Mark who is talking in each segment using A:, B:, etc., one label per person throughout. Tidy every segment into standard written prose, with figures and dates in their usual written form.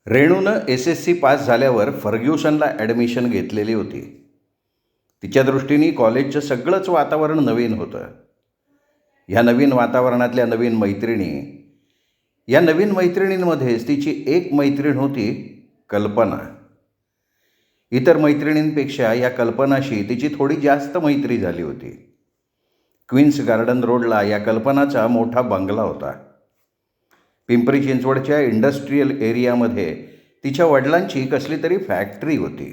A: रेणूनं SSC pass झाल्यावर फर्ग्युसनला admission घेतलेली होती. तिच्या दृष्टीने कॉलेजचं सगळंच वातावरण नवीन होतं. ह्या नवीन वातावरणातल्या नवीन मैत्रिणी, या नवीन मैत्रिणींमध्येच तिची एक मैत्रीण होती, कल्पना. इतर मैत्रिणींपेक्षा या कल्पनाशी तिची थोडी जास्त मैत्री झाली होती. क्वीन्स गार्डन रोडला या कल्पनाचा मोठा बंगला होता. पिंपरी चिंचवडच्या इंडस्ट्रीयल एरियामध्ये तिच्या वडिलांची कसली तरी फॅक्टरी होती.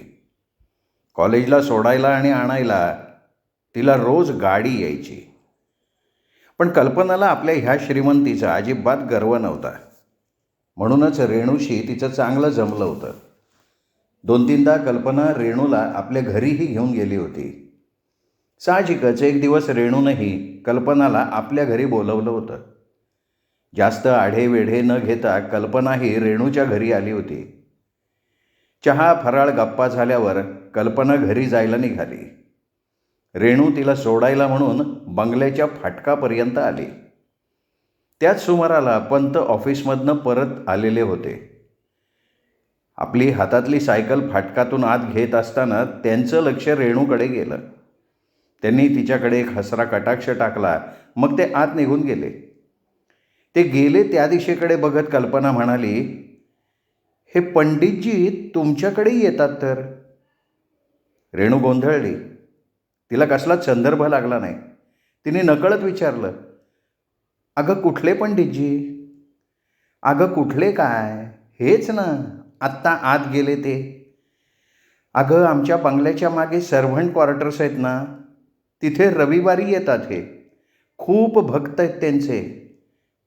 A: कॉलेजला सोडायला आणि आणायला तिला रोज गाडी यायची. पण कल्पनाला आपल्या ह्या श्रीमंतीचा अजिबात गर्व नव्हता. म्हणूनच रेणूशी तिचं चांगलं जमलं होतं. 2-3दा कल्पना रेणूला आपल्या घरीही घेऊन गेली होती. साहजिकच एक दिवस रेणूनंही कल्पनाला आपल्या घरी बोलवलं होतं. जास्त आढेवेढे न घेता कल्पनाही रेणूच्या घरी आली होती. चहा फराळ गप्पा झाल्यावर कल्पना घरी जायला निघाली. रेणू तिला सोडायला म्हणून बंगल्याच्या फाटकापर्यंत आली. त्याच सुमाराला पंत ऑफिसमधनं परत आलेले होते. आपली हातातली सायकल फाटकातून आत घेत असताना त्यांचं लक्ष रेणूकडे गेलं. त्यांनी तिच्याकडे एक हसरा कटाक्ष टाकला. मग ते आत निघून गेले. ते गेले त्या दिशेकडे बघत कल्पना म्हणाली, हे पंडितजी तुमच्याकडेही येतात तर? रेणू गोंधळली. तिला कसलाच संदर्भ लागला नाही. तिने नकळत विचारलं, अगं कुठले पंडितजी? अगं कुठले काय? हेच ना, आत्ता आत गेले ते. अगं आमच्या बंगल्याच्या मागे सर्व्हंट क्वार्टर्स आहेत ना, तिथे रविवारी येतात हे. खूप भक्त आहेत त्यांचे,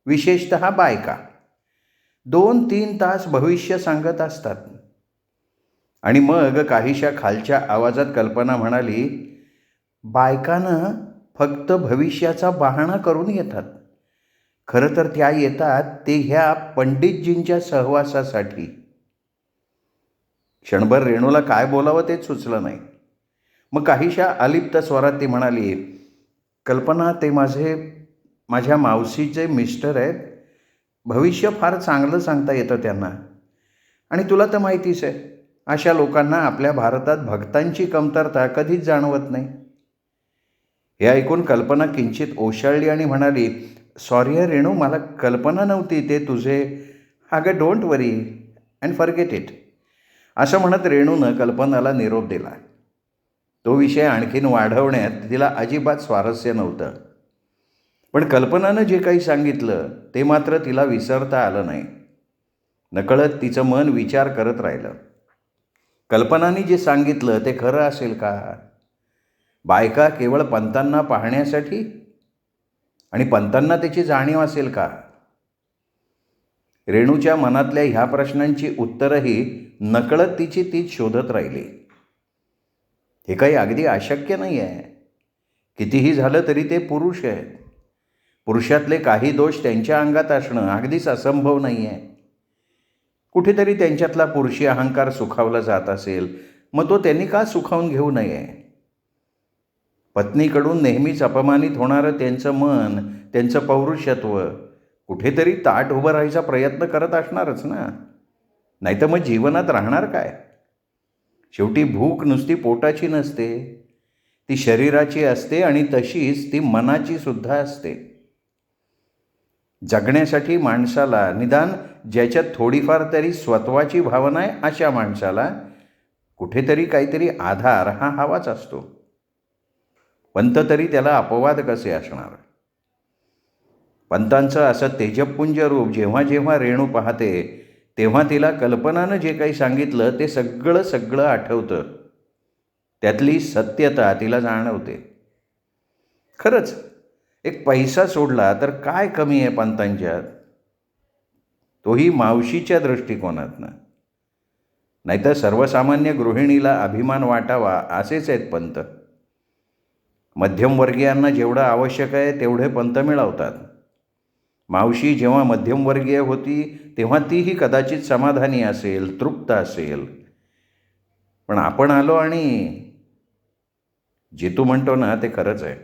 A: विशेषतः बायका. 2-3 तास भविष्य सांगत असतात. आणि मग काहीशा खालच्या आवाजात कल्पना म्हणाली, बायकानं फक्त भविष्याचा बहाणा करून येतात. खरं तर त्या येतात ते ह्या पंडितजींच्या सहवासासाठी. क्षणभर रेणूला काय बोलावं तेच सुचलं नाही. मग काहीशा अलिप्त स्वरात ती म्हणाली, कल्पना ते माझ्या मावशीचे मिस्टर आहेत. भविष्य फार चांगलं सांगता येतं त्यांना. आणि तुला तर माहितीच आहे, अशा लोकांना आपल्या भारतात भक्तांची कमतरता कधीच जाणवत नाही. हे ऐकून कल्पना किंचित ओशाळली आणि म्हणाली, सॉरी आहे रेणू, मला कल्पना नव्हती ते तुझे. अगं don't worry and forget it. असं म्हणत रेणूनं कल्पनाला निरोप दिला. तो विषय आणखीन वाढवण्यात तिला अजिबात स्वारस्य नव्हतं. पण कल्पनानं जे काही सांगितलं ते मात्र तिला विसरता आलं नाही. नकळत तिचं मन विचार करत राहिलं. कल्पनाने जे सांगितलं ते खरं असेल का? बायका केवळ पंतांना पाहण्यासाठी? आणि पंतांना त्याची जाणीव असेल का? रेणूच्या मनातल्या ह्या प्रश्नांची उत्तरंही नकळत तिची तीच शोधत राहिली. हे काही अगदी अशक्य नाही आहे. कितीही झालं तरी ते पुरुष आहेत. पुरुषातले काही दोष त्यांच्या अंगात असणं अगदीच असंभव नाही आहे. कुठेतरी त्यांच्यातला पुरुषी अहंकार सुखावला जात असेल, मग तो त्यांनी का सुखावून घेऊ नये? पत्नीकडून नेहमीच अपमानित होणारं त्यांचं मन, त्यांचं पौरुषत्व कुठेतरी ताठ उभं राहायचा प्रयत्न करत असणारच ना. नाहीतर मग जीवनात राहणार काय? शेवटी भूक नुसती पोटाची नसते, ती शरीराची असते आणि तशीच ती मनाची सुद्धा असते. जगण्यासाठी माणसाला, निदान ज्याच्यात थोडीफार तरी स्वत्वाची भावना आहे अशा माणसाला, कुठेतरी काहीतरी आधार हा हवाच असतो. पंत तरी त्याला अपवाद कसे असणार? पंतांचं असं तेजपुंज रूप जेव्हा जेव्हा रेणू पाहते तेव्हा तिला कल्पनानं जे काही सांगितलं ते सगळं आठवतं. त्यातली सत्यता तिला जाणवते. खरंच एक पैसा सोडला तर काय कमी आहे पंतांच्यात? तोही मावशीच्या दृष्टिकोनातनं. नाहीतर सर्वसामान्य गृहिणीला अभिमान वाटावा असेच आहेत पंत. मध्यमवर्गीयांना जेवढं आवश्यक आहे तेवढे पंत मिळवतात. मावशी जेव्हा मध्यमवर्गीय होती तेव्हा तीही कदाचित समाधानी असेल, तृप्त असेल. पण आपण आलो आणि जे तू म्हणतो ना ते खरंच आहे.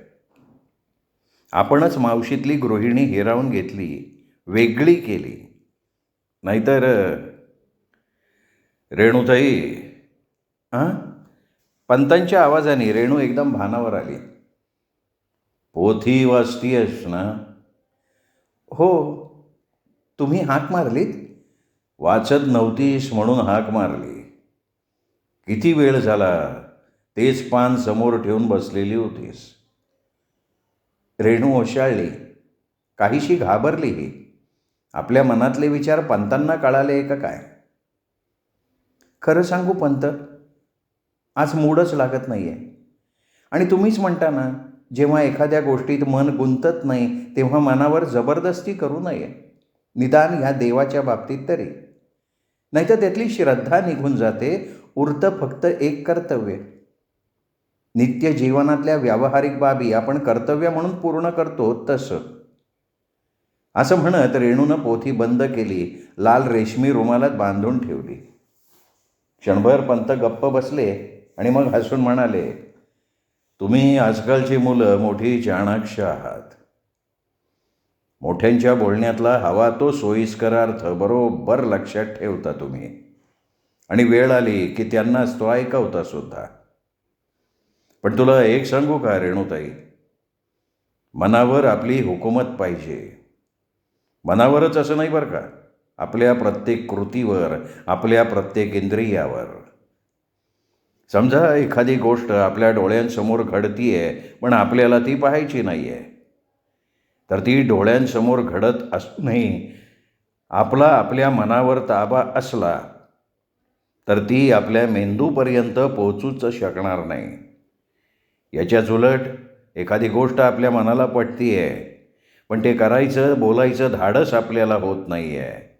A: आपणच मावशीतली गृहिणी हिरावून घेतली, वेगळी केली. नाहीतर रेणूताई. हां. पंतांच्या आवाजाने रेणू एकदम भानावर आली. पोथी वाचतीयस ना? हो. तुम्ही हाक मारलीत? वाचत नव्हतीस म्हणून हाक मारली. किती वेळ झाला तेच पान समोर ठेवून बसलेली होतीस. रेणू ओशाळली, काहीशी घाबरलीही. आपल्या मनातले विचार पंतांना कळाले का काय? खरं सांगू पंत, आज मूडच लागत नाही आहे. आणि तुम्हीच म्हणता ना, जेव्हा एखाद्या गोष्टीत मन गुंतत नाही तेव्हा मनावर जबरदस्ती करू नये, निदान ह्या देवाच्या बाबतीत तरी. नाहीतर त्यातली श्रद्धा निघून जाते. उरतं फक्त एक कर्तव्य. नित्य जीवनातल्या व्यावहारिक बाबी आपण कर्तव्य म्हणून पूर्ण करतो तसं. असं म्हणत रेणूनं पोथी बंद केली, लाल रेशमी रुमालात बांधून ठेवली. क्षणभर पंत गप्प बसले आणि मग हसून म्हणाले, तुम्ही आजकालची मुलं मोठी चाणाक्ष आहात. मोठ्यांच्या बोलण्यातला हवा तो सोयीस्कर अर्थ बरोबर लक्षात ठेवता तुम्ही, आणि वेळ आली की त्यांनाच तो ऐकवता सुद्धा. पण तुला एक सांगू का रेणूताई, मनावर आपली हुकूमत पाहिजे. मनावरच असं नाही बरं का, आपल्या प्रत्येक कृतीवर, आपल्या प्रत्येक इंद्रियावर. समजा एखादी गोष्ट आपल्या डोळ्यांसमोर घडतीये पण आपल्याला ती पाहायची नाही आहे, तर ती डोळ्यांसमोर घडत असूनही आपला आपल्या मनावर ताबा असला तर ती आपल्या मेंदूपर्यंत पोचूच शकणार नाही. याच्याच उलट एखादी गोष्ट आपल्या मनाला पटतीये पण ते करायचं बोलायचं धाडस आपल्याला होत नाही आहे.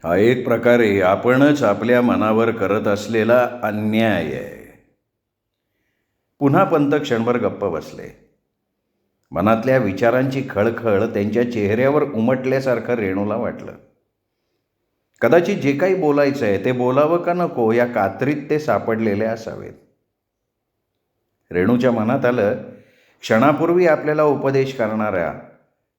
A: हा एक प्रकारे आपणच आपल्या मनावर करत असलेला अन्याय आहे. पुन्हा पंत क्षणभर गप्प बसले. मनातल्या विचारांची खळखळ त्यांच्या चेहऱ्यावर उमटल्यासारखं रेणूला वाटलं. कदाचित जे काही बोलायचं आहे ते बोलावं का नको या कात्रीत ते सापडलेले असावेत. रेणूच्या मनात आलं, क्षणापूर्वी आपल्याला उपदेश करणाऱ्या,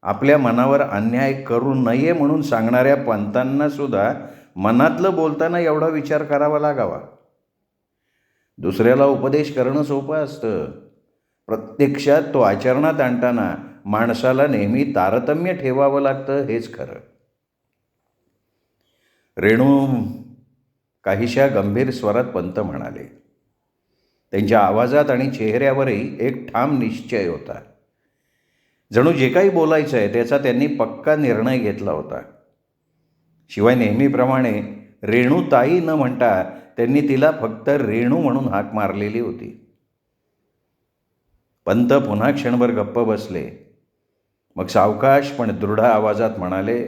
A: आपल्या मनावर अन्याय करू नये म्हणून सांगणाऱ्या पंतांना सुद्धा मनातलं बोलताना एवढा विचार करावा लागावा. दुसऱ्याला उपदेश करणं सोपं असतं. प्रत्यक्षात तो आचरणात आणताना माणसाला नेहमी तारतम्य ठेवावं लागतं, हेच खरं. रेणू काहीशा गंभीर स्वरात पंत म्हणाले. त्यांच्या आवाजात आणि चेहऱ्यावरही एक ठाम निश्चय होता. जणू जे काही बोलायचं आहे त्याचा त्यांनी पक्का निर्णय घेतला होता. शिवाय नेहमीप्रमाणे रेणूताई न म्हणता त्यांनी तिला फक्त रेणू म्हणून हाक मारलेली होती. पंत पुन्हा क्षणभर गप्प बसले. मग सावकाश पण दृढ आवाजात म्हणाले,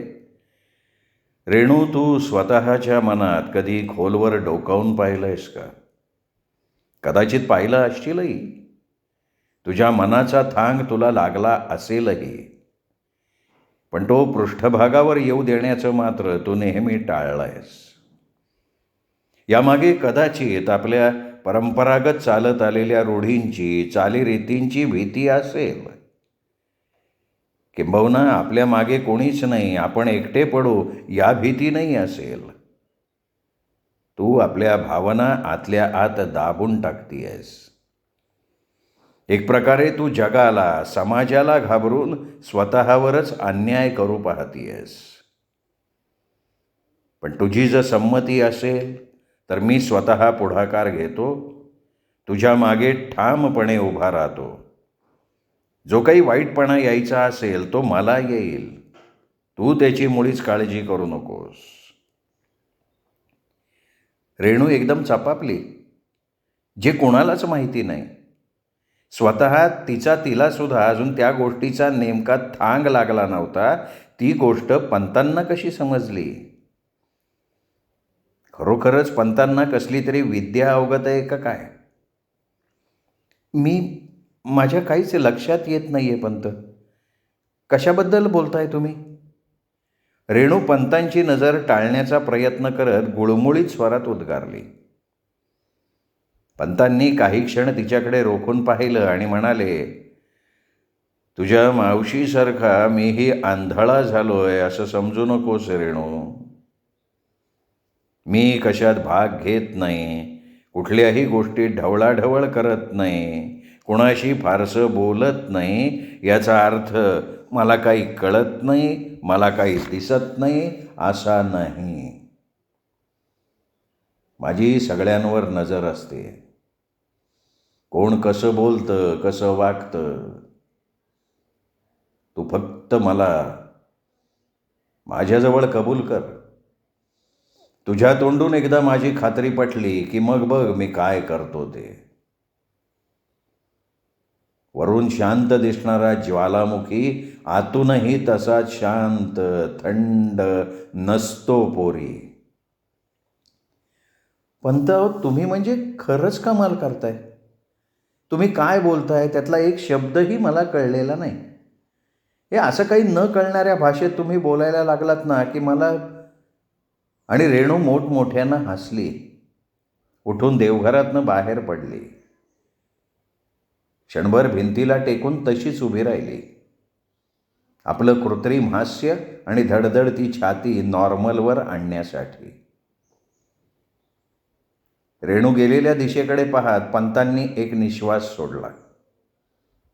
A: रेणू, तू स्वतःच्या मनात कधी खोलवर डोकावून पाहिलंयस का? कदाचित पाहिलं असशीलही. तुझ्या मनाचा थांग तुला लागला असेलही. पण तो पृष्ठभागावर येऊ देण्याचं मात्र तू नेहमी टाळलायस. यामागे कदाचित आपल्या परंपरागत चालत आलेल्या रूढींची, चालीरीतींची भीती असेल. किंबहुना आपल्या मागे कोणीच नाही, आपण एकटे पडू या भीतीनंही असेल. तू आपल्या भावना आतल्या आत दाबून टाकतीयस. एक प्रकारे तू जगाला, समाजाला घाबरून स्वतःवरच अन्याय करू पाहतीयस. पण तुझी जर संमती असेल तर मी स्वतः पुढाकार घेतो, तुझ्या मागे ठामपणे उभा राहतो. जो काही वाईटपणा यायचा असेल तो मला येईल. तू त्याची मुळीच काळजी करू नकोस. रेणू एकदम चपापली. जे कोणालाच माहिती नाही, स्वतः तिला सुद्धा अजून त्या गोष्टीचा नेमका थांग लागला नव्हता, ती गोष्ट पंतांना कशी समजली? खरोखरच पंतांना कसली तरी विद्या अवगत आहे का काय? माझ्या काहीच लक्षात येत नाही आहे पंत. कशाबद्दल बोलताय तुम्ही? रेणू पंतांची नजर टाळण्याचा प्रयत्न करत गुळमुळीत स्वरात उद्गारली. पंतांनी काही क्षण तिच्याकडे रोखून पाहिलं आणि म्हणाले, तुझ्या मावशीसारखा मीही आंधळा झालोय असं समजू नकोस रेणू. मी कशात भाग घेत नाही, कुठल्याही गोष्टीत ढवळाढवळ करत नाही, कुणाशी फारसं बोलत नाही. याचा अर्थ मला काही कळत नाही, मला काही दिसत नाही असा नाही. माझी सगळ्यांवर नजर असते. कोण कसं बोलतं, कसं वागतं, तू फक्त मला माझ्याजवळ कबूल कर. तुझ्या तोंडून एकदा माझी खात्री पटली की मग बघ मी काय करतो ते. वरून शांत दिसणारा ज्वालामुखी आतूनही तसाच शांत थंड नसतो पोरी. पंत, तुम्ही म्हणजे खरंच कमाल करताय. तुम्ही काय बोलताय त्यातला एक शब्दही मला कळलेला नाही. हे असं काही न कळणाऱ्या भाषेत तुम्ही बोलायला लागलात ना की मला. आणि रेणू मोठमोठ्यानं हसली. उठून देवघरातनं बाहेर पडली. क्षणभर भिंतीला टेकून तशीच उभी राहिली. आपलं कृत्रिम हास्य आणि धडधडती छाती नॉर्मलवर आणण्यासाठी. रेणू गेलेल्या दिशेकडे पाहत पंतांनी एक निश्वास सोडला.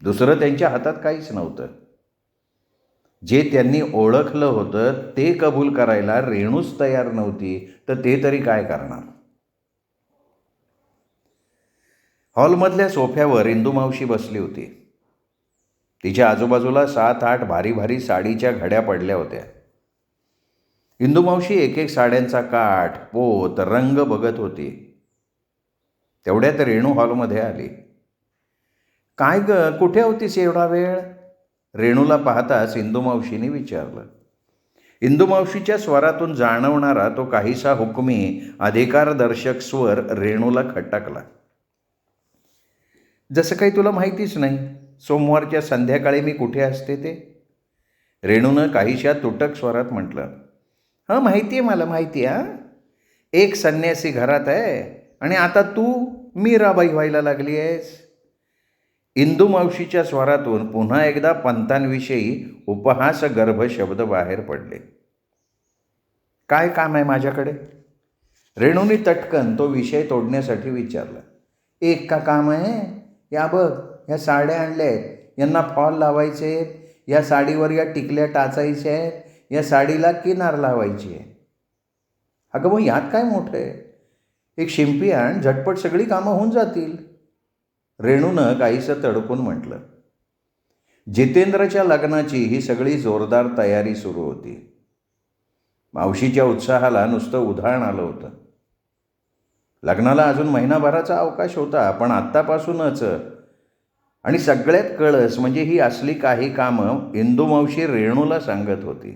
A: दुसरं त्यांच्या हातात काहीच नव्हतं. जे त्यांनी ओळखलं होतं ते कबूल करायला रेणूच तयार नव्हती, तर ते तरी काय करणार. हॉलमधल्या सोफ्यावर इंदुमावशी बसली होती. तिच्या आजूबाजूला 7-8 भारी भारी साडीच्या घड्या पडल्या होत्या. इंदुमावशी एक एक साड्यांचा काठ, पोत, रंग बघत होती. तेवढ्यात रेणू हॉलमध्ये आली. काय ग, कुठे होतीस एवढा वेळ? रेणूला पाहताच इंदुमावशीने विचारलं. इंदुमावशीच्या स्वरातून जाणवणारा तो काहीसा हुकमी अधिकारदर्शक स्वर रेणूला खटकला. जसं काही तुला माहितीच नाही सोमवारच्या संध्याकाळी मी कुठे असते ते. रेणूनं काहीशा तुटक स्वरात म्हटलं. हां, माहिती आहे मला, माहिती आहे. एक संन्यासी घरात आहे आणि आता तू मीराबाई व्हायला लागली आहेस. इंदुमावशीच्या स्वरातून पुन्हा एकदा पंतांविषयी उपहासगर्भ शब्द बाहेर पडले. काय काम आहे माझ्याकडे? रेणूने तटकन तो विषय तोडण्यासाठी विचारलं. एक का काम आहे? या बघ, ह्या साड्या आणल्या आहेत, यांना फॉल लावायचे आहेत, या साडीवर या टिकल्या टाचायच्या आहेत, या साडीला किनार लावायची आहे. अगं मग यात काय मोठं आहे? एक शिंपी आण, झटपट सगळी कामं होऊन जातील. रेणूनं काहीसं तडकून म्हटलं. जितेंद्रच्या लग्नाची ही सगळी जोरदार तयारी सुरू होती. मावशीच्या उत्साहाला नुसतं उधाण आलं होतं. लग्नाला अजून महिनाभराचा अवकाश होता, पण आत्तापासूनच. आणि सगळ्यात कळस म्हणजे ही असली काही कामं इंदुमावशी रेणूला सांगत होती.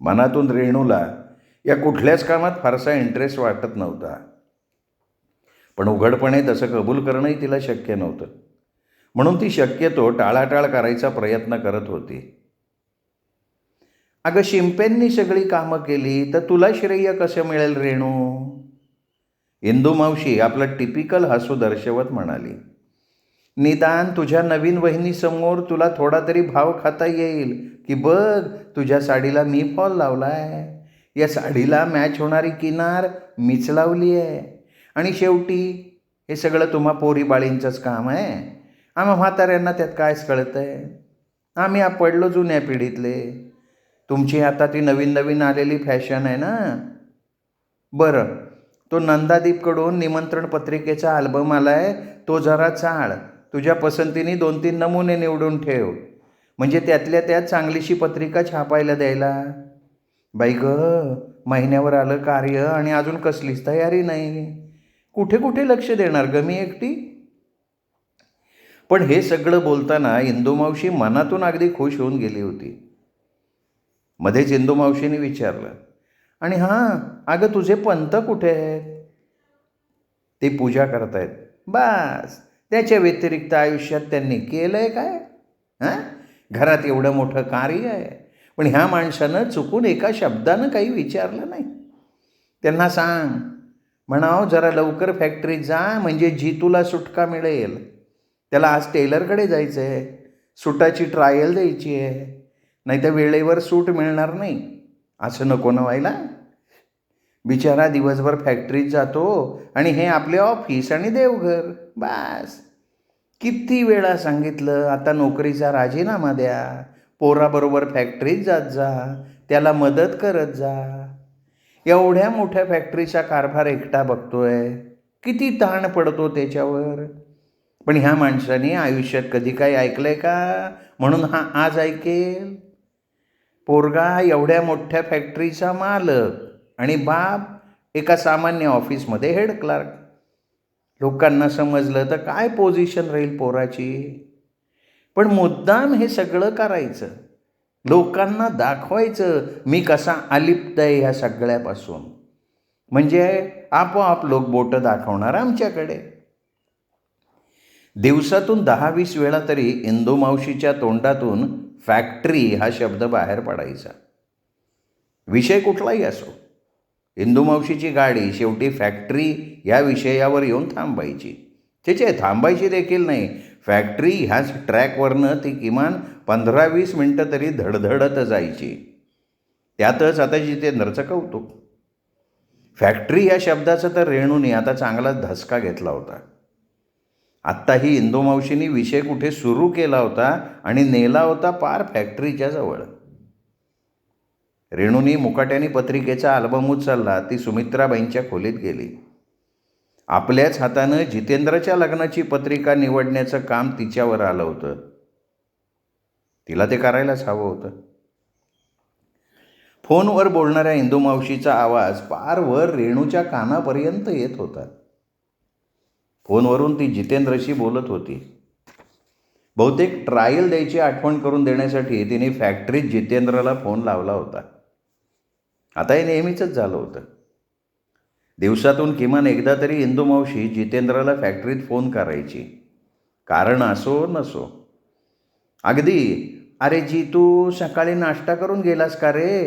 A: मनातून रेणूला या कुठल्याच कामात फारसा इंटरेस्ट वाटत नव्हता, पण उघडपणे तसं कबूल करणंही तिला शक्य नव्हतं. म्हणून ती शक्यतो टाळाटाळ करायचा प्रयत्न करत होती. अगं, शिंप्यांनी सगळी कामं केली तर तुला श्रेय कसं मिळेल रेणू? इंदुमावशी आपलं टिपिकल हसू दर्शवत म्हणाली. निदान तुझ्या नवीन वहिनीसमोर तुला थोडा तरी भाव खाता येईल की बघ, तुझ्या साडीला मी फॉल लावलाय, या साडीला मॅच होणारी किनार मीच लावली आहे. आणि शेवटी हे सगळं तुम्हा पोरीबाळींचंच काम आहे. आम्हा म्हाताऱ्यांना त्यात कायच कळतं आहे? आम्ही पडलो जुन्या पिढीतले. तुमची आता ती नवीन नवीन आलेली फॅशन आहे ना. बरं, तो नंदादीपकडून निमंत्रण पत्रिकेचा अल्बम आला आहे, तो जरा चाळ. तुझ्या पसंतीने 2-3 नमुने निवडून ठेव, म्हणजे त्यातल्या त्यात चांगलीशी पत्रिका छापायला द्यायला. बाई गं, महिन्यावर आलं कार्य आणि अजून कसलीच तयारी नाही. कुठे कुठे लक्ष देणार ग मी एकटी? पण हे सगळं बोलताना इंदुमावशी मनातून अगदी खुश होऊन गेली होती. मध्येच इंदुमावशीने विचारलं. आणि हां, अगं तुझे पंत कुठे आहेत? ते पूजा करतायत. बस, त्याच्या व्यतिरिक्त आयुष्यात त्यांनी केलं आहे काय? हां, घरात एवढं मोठं कार्य आहे, पण ह्या माणसानं चुकून एका शब्दानं काही विचारलं नाही. त्यांना सांग, म्हणावं जरा लवकर फॅक्टरीत जा, म्हणजे जीतूला सुटका मिळेल. त्याला आज टेलरकडे जायचं आहे, सुटाची ट्रायल द्यायची आहे, नाही तर वेळेवर सूट मिळणार नाही. असं नको ना व्हायला. बिचारा दिवसभर फॅक्टरीत जातो आणि हे आपले ऑफिस आणि देवघर, बस. किती वेळा सांगितलं, आता नोकरीचा राजीनामा द्या, पोराबरोबर फॅक्टरीत जात जा, त्याला मदत करत जा. एवढ्या मोठ्या फॅक्टरीचा कारभार एकटा बघतोय, किती ताण पडतो त्याच्यावर. पण ह्या माणसाने आयुष्यात कधी काही ऐकलंय का, म्हणून हा आज ऐकेल? पोरगा एवढ्या मोठ्या फॅक्टरीचा मालक आणि बाप एका सामान्य ऑफिसमध्ये हेड क्लार्क. लोकांना समजलं तर काय पोझिशन राहील पोराची. पण मुद्दाम हे सगळं करायचं, लोकांना दाखवायचं मी कसा अलिप्त आहे ह्या सगळ्यापासून. म्हणजे आपोआप लोक बोटं दाखवणार आमच्याकडे. दिवसातून 10-20 वेळा तरी इंदू मावशीच्या तोंडातून फॅक्टरी हा शब्द बाहेर पडायचा. विषय कुठलाही असो, इंदू मावशीची गाडी शेवटी फॅक्टरी या विषयावर येऊन थांबायची. थांबायची देखील नाही, फॅक्टरी ह्याच ट्रॅकवरनं ती किमान 15-20 मिनटं तरी धडधडत जायची. त्यातच आता जितेंद्रचं कौतुक. फॅक्टरी या शब्दाचा तर रेणूने आता चांगलाच धसका घेतला होता. आत्ताही इंदू मावशींनी विषय कुठे सुरू केला होता आणि नेला होता पार फॅक्टरीच्या जवळ. रेणूनी मुकाट्याने पत्रिकेचा अल्बम उचलला, ती सुमित्राबाईंच्या खोलीत गेली. आपल्याच हातानं जितेंद्रच्या लग्नाची पत्रिका निवडण्याचं काम तिच्यावर आलं होतं. तिला ते करायलाच हवं होतं. फोनवर बोलणाऱ्या इंदू मावशीचा आवाज पार वर रेणूच्या कानापर्यंत येत होता. फोनवरून ती जितेंद्रशी बोलत होती. बहुतेक ट्रायल द्यायची आठवण करून देण्यासाठी तिने फॅक्टरीत जितेंद्रला फोन लावला होता. आता हे नेहमीचंच झालं होतं. दिवसातून किमान एकदा तरी इंदू मावशी जितेंद्रला फॅक्टरीत फोन करायची, कारण असो नसो. अगदी अरे जी तू सकाळी नाश्ता करून गेलास का रे,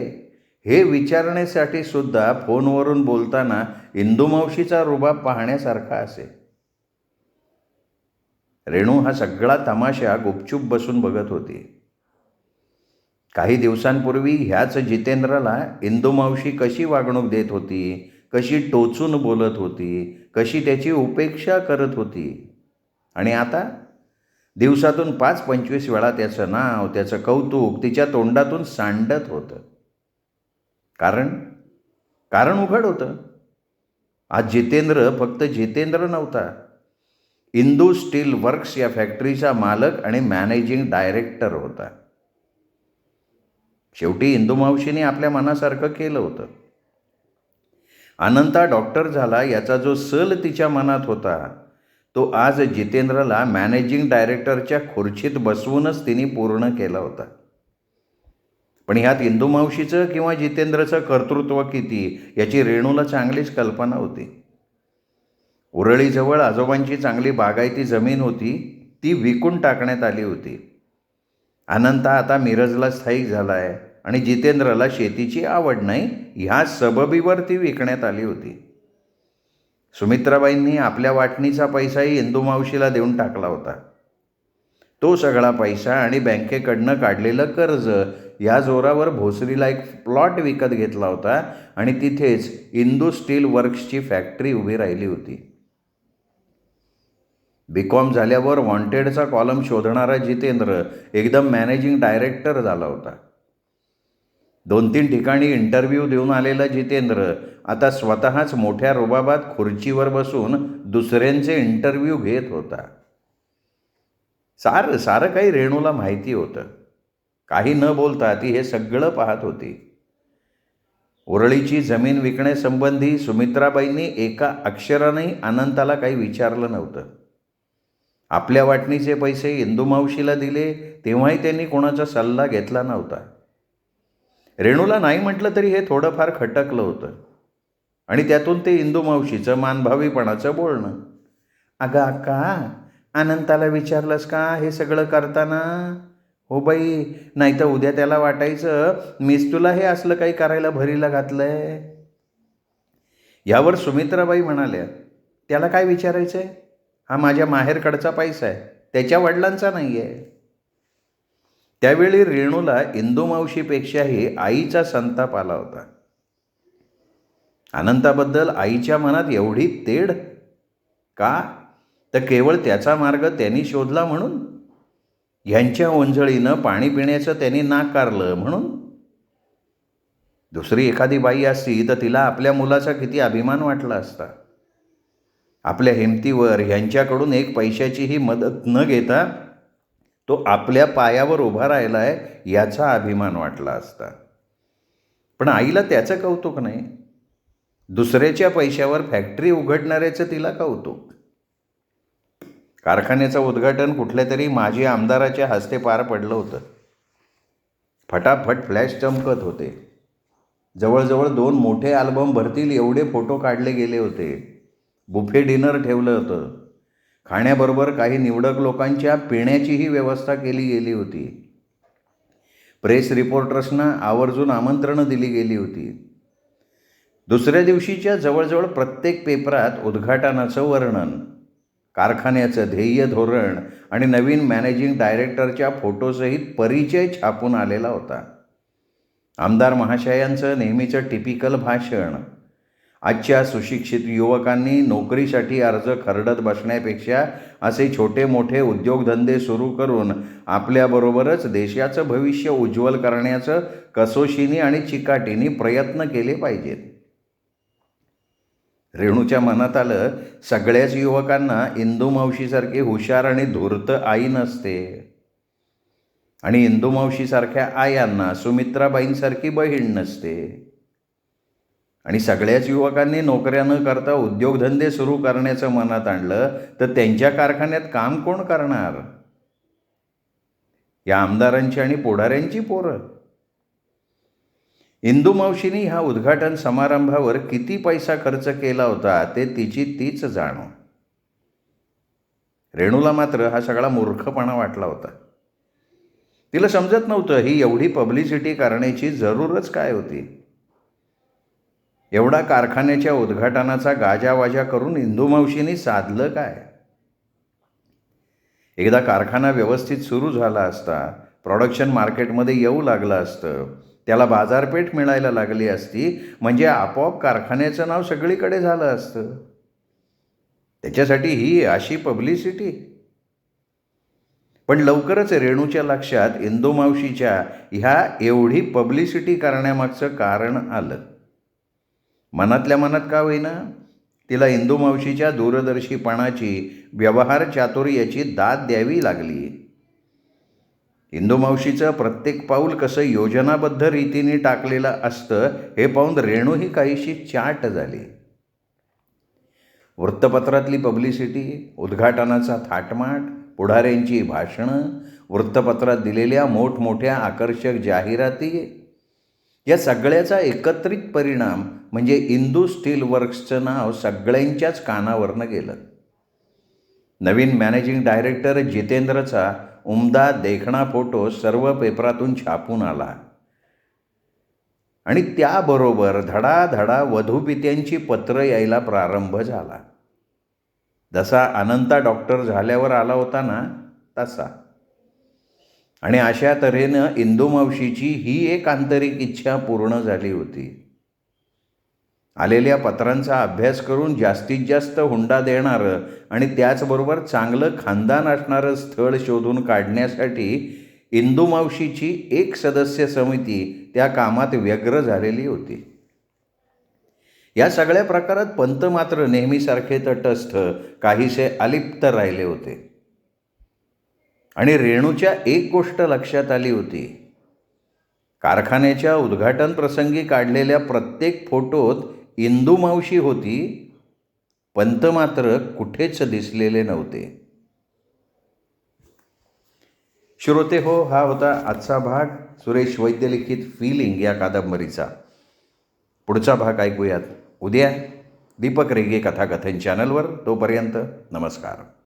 A: हे विचारण्यासाठी सुद्धा फोनवरून बोलताना इंदू मावशीचा रुबाब पाहण्यासारखा असे. रेणू हा सगळा तमाशा गुपचूप बसून बघत होती. काही दिवसांपूर्वी ह्याच जितेंद्रला इंदू मावशी कशी वागणूक देत होती, कशी टोचून बोलत होती, कशी त्याची उपेक्षा करत होती. आणि आता दिवसातून 5-25 वेळा त्याचं नाव, त्याचं कौतुक तिच्या तोंडातून सांडत होतं. कारण उघड होतं. आज जितेंद्र फक्त जितेंद्र नव्हता, इंदू स्टील वर्क्स या फॅक्टरीचा मालक आणि मॅनेजिंग डायरेक्टर होता. शेवटी इंदू मावशीने आपल्या मनासारखं केलं होतं. अनंता डॉक्टर झाला याचा जो सल तिच्या मनात होता, तो आज जितेंद्रला मॅनेजिंग डायरेक्टरच्या खुर्चीत बसवूनच तिने पूर्ण केला होता. पण ह्यात इंदू मावशीचं किंवा जितेंद्रचं कर्तृत्व किती याची रेणूला चांगलीच कल्पना होती. उरळीजवळ आजोबांची चांगली बागायती जमीन होती, ती विकून टाकण्यात आली होती. अनंता आता मिरजला स्थायिक झाला आहे आणि जितेंद्रला शेतीची आवड नाही ह्या सबबीवर ती विकण्यात आली होती. सुमित्राबाईंनी आपल्या वाटणीचा पैसाही इंदू मावशीला देऊन टाकला होता. तो सगळा पैसा आणि बँकेकडनं काढलेलं कर्ज या जोरावर भोसरीला एक प्लॉट विकत घेतला होता आणि तिथेच इंदू स्टील वर्क्सची फॅक्टरी उभी राहिली होती. BCom झाल्यावर वॉन्टेडचा कॉलम शोधणारा जितेंद्र एकदम मॅनेजिंग डायरेक्टर झाला होता. 2-3 ठिकाणी इंटरव्ह्यू देऊन आलेला जितेंद्र आता स्वतःच मोठ्या रुबाबात खुर्चीवर बसून दुसऱ्यांचे इंटरव्ह्यू घेत होता. सारं काही रेणूला माहिती होतं. काही न बोलता ती हे सगळं पाहत होती. उरळीची जमीन विकण्यासंबंधी सुमित्राबाईंनी एका अक्षरानेही अनंताला काही विचारलं नव्हतं. आपल्या वाटणीचे पैसे इंदू मावशीला दिले तेव्हाही त्यांनी कोणाचा सल्ला घेतला नव्हता. रेणूला नाही म्हटलं तरी हे थोडंफार खटकलं होतं आणि त्यातून ते इंदू मावशीचं मानभावीपणाचं बोलणं. अगं अक्का, अनंताला विचारलंस का हे सगळं करताना? हो बाई, नाही तर उद्या त्याला वाटायचं मीच तुला हे असलं काही करायला भरीला घातलंय. यावर सुमित्राबाई म्हणाल्या, त्याला काय विचारायचं आहे? हा माझ्या माहेरकडचा पैसा आहे, त्याच्या वडिलांचा नाही आहे. त्यावेळी रेणूला इंदू मावशीपेक्षाही आईचा संताप आला होता. अनंताबद्दल आईच्या मनात एवढी तेढ का? तर केवळ त्याचा मार्ग त्यांनी शोधला म्हणून? ह्यांच्या ओंजळीनं पाणी पिण्याचं त्यांनी नाकारलं म्हणून? दुसरी एखादी बाई असती तर तिला आपल्या मुलाचा किती अभिमान वाटला असता. आपल्या हिमतीवर ह्यांच्याकडून एक पैशाचीही मदत न घेता तो आपल्या पायावर उभा राहिलाय याचा अभिमान वाटला असता. पण आईला त्याचं कौतुक नाही. दुसऱ्याच्या पैशावर फॅक्टरी उघडणाऱ्याचं तिला कौतुक. कारखान्याचं उद्घाटन कुठल्या तरी माजी आमदाराच्या हस्ते पार पडलं होतं. फटाफट फ्लॅश चमकत होते. जवळजवळ 2 मोठे अल्बम भरतील एवढे फोटो काढले गेले होते. बुफे डिनर ठेवलं होतं. खाण्याबरोबर काही निवडक लोकांच्या पिण्याचीही व्यवस्था केली गेली होती. प्रेस रिपोर्टर्सना आवर्जून आमंत्रणं दिली गेली होती. दुसऱ्या दिवशीच्या जवळजवळ प्रत्येक पेपरात उद्घाटनाचं वर्णन, कारखान्याचं ध्येय धोरण आणि नवीन मॅनेजिंग डायरेक्टरच्या फोटोसहित परिचय छापून आलेला होता. आमदार महाशयांचं नेहमीचं टिपिकल भाषण. आजच्या सुशिक्षित युवकांनी नोकरीसाठी अर्ज खरडत बसण्यापेक्षा असे छोटे मोठे उद्योगधंदे सुरू करून आपल्याबरोबरच देशाचं भविष्य उज्ज्वल करण्याचं कसोशीने आणि चिकाटीने प्रयत्न केले पाहिजेत. रेणूच्या मनात आलं, सगळ्याच युवकांना इंदू मावशीसारखी हुशार आणि धूर्त आई नसते आणि इंदू मावशीसारख्या आयांना सुमित्राबाईंसारखी बहीण नसते. आणि सगळ्याच युवकांनी नोकऱ्या न करता उद्योगधंदे सुरू करण्याचं मनात आणलं तर त्यांच्या कारखान्यात काम कोण करणार? या आमदारांची आणि पुढाऱ्यांची पोरं. इंदू मावशींनी ह्या उद्घाटन समारंभावर किती पैसा खर्च केला होता ते तिची तीच जाणो. रेणूला मात्र हा सगळा मूर्खपणा वाटला होता. तिला समजत नव्हतं ही एवढी पब्लिसिटी करण्याची जरूरच काय होती. एवढा कारखान्याच्या उद्घाटनाचा गाजावाजा करून इंदू मावशींनी साधलं काय? एकदा कारखाना व्यवस्थित सुरू झाला असता, प्रोडक्शन मार्केटमध्ये येऊ लागलं असतं, त्याला बाजारपेठ मिळायला लागली असती, म्हणजे आपोआप कारखान्याचं नाव सगळीकडे झालं असतं. त्याच्यासाठी ही अशी पब्लिसिटी? पण लवकरच रेणूच्या लक्षात इंदू मावशीच्या ह्या एवढी पब्लिसिटी करण्यामागचं कारण आलं. मनातल्या मनात का होईना तिला इंदू मावशीच्या दूरदर्शीपणाची, व्यवहार चातुर्याची दाद द्यावी लागली. इंदू मावशीचं प्रत्येक पाऊल कसं योजनाबद्ध रीतीने टाकलेलं असतं हे पाहून रेणूही काहीशी चाट झाली. वृत्तपत्रातली पब्लिसिटी, उद्घाटनाचा थाटमाट, पुढाऱ्यांची भाषणं, वृत्तपत्रात दिलेल्या मोठमोठ्या आकर्षक जाहिराती, या सगळ्याचा एकत्रित परिणाम म्हणजे इंदू स्टील वर्क्सचं नाव सगळ्यांच्याच कानावरनं गेलं. नवीन मॅनेजिंग डायरेक्टर जितेंद्रचा उमदा देखणा फोटो सर्व पेपरातून छापून आला आणि त्याबरोबर धडाधडा वधूपित्यांची पत्रं यायला प्रारंभ झाला. जसा अनंता डॉक्टर झाल्यावर आला होता ना तसा. आणि अशा तऱ्हेनं इंदू मावशीची ही एक आंतरिक इच्छा पूर्ण झाली होती. आलेल्या पत्रांचा अभ्यास करून जास्तीत जास्त हुंडा देणारं आणि त्याचबरोबर चांगलं खानदान असणारं स्थळ शोधून काढण्यासाठी इंदू मावशीची 1 सदस्य समिती त्या कामात व्यग्र झालेली होती. या सगळ्या प्रकारात पंत मात्र नेहमीसारखे तटस्थ, काहीसे अलिप्त राहिले होते. आणि रेणूच्या एक गोष्ट लक्षात आली होती. कारखान्याच्या उद्घाटन प्रसंगी काढलेल्या प्रत्येक फोटोत इंदू मावशी होती, पंत मात्र कुठेच दिसलेले नव्हते. श्रोते हो, हा होता आजचा भाग सुरेश वैद्य लिखित फिलिंग या कादंबरीचा. पुढचा भाग ऐकूयात उद्या दीपक रेगे कथाकथन चॅनलवर. तोपर्यंत नमस्कार.